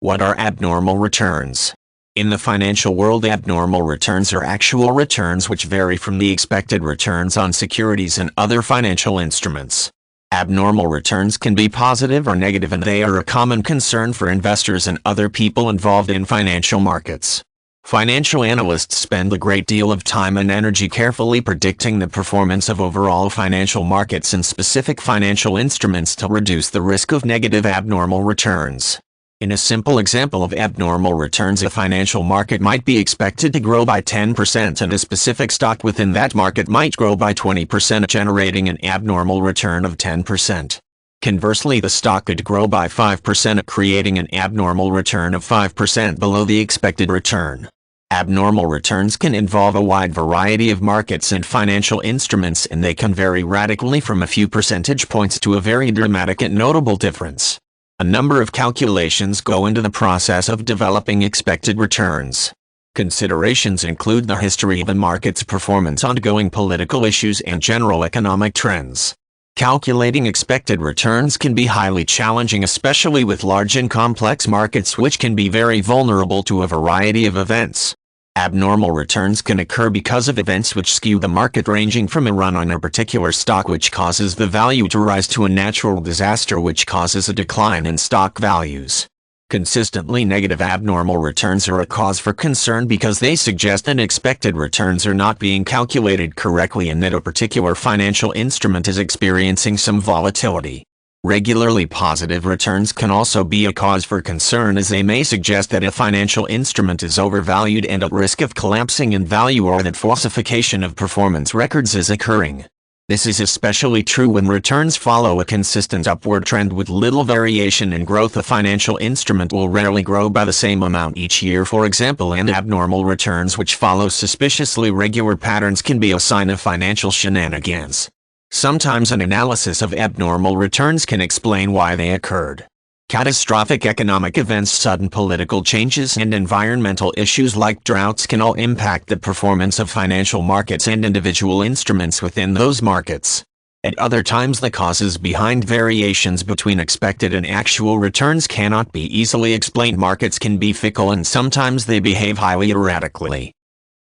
What are abnormal returns? In the financial world, abnormal returns are actual returns which vary from the expected returns on securities and other financial instruments. Abnormal returns can be positive or negative, and they are a common concern for investors and other people involved in financial markets. Financial analysts spend a great deal of time and energy carefully predicting the performance of overall financial markets and specific financial instruments to reduce the risk of negative abnormal returns. In a simple example of abnormal returns, a financial market might be expected to grow by 10% and a specific stock within that market might grow by 20%, generating an abnormal return of 10%. Conversely, the stock could grow by 5%, creating an abnormal return of 5% below the expected return. Abnormal returns can involve a wide variety of markets and financial instruments, and they can vary radically from a few percentage points to a very dramatic and notable difference. A number of calculations go into the process of developing expected returns. Considerations include the history of a market's performance, ongoing political issues, and general economic trends. Calculating expected returns can be highly challenging, especially with large and complex markets which can be very vulnerable to a variety of events. Abnormal returns can occur because of events which skew the market, ranging from a run on a particular stock which causes the value to rise to a natural disaster which causes a decline in stock values. Consistently negative abnormal returns are a cause for concern because they suggest that expected returns are not being calculated correctly and that a particular financial instrument is experiencing some volatility. Regularly positive returns can also be a cause for concern, as they may suggest that a financial instrument is overvalued and at risk of collapsing in value, or that falsification of performance records is occurring. This is especially true when returns follow a consistent upward trend with little variation in growth. A financial instrument will rarely grow by the same amount each year, for example, and abnormal returns which follow suspiciously regular patterns can be a sign of financial shenanigans. Sometimes an analysis of abnormal returns can explain why they occurred. Catastrophic economic events, sudden political changes, and environmental issues like droughts can all impact the performance of financial markets and individual instruments within those markets. At other times, the causes behind variations between expected and actual returns cannot be easily explained. Markets can be fickle and sometimes they behave highly erratically.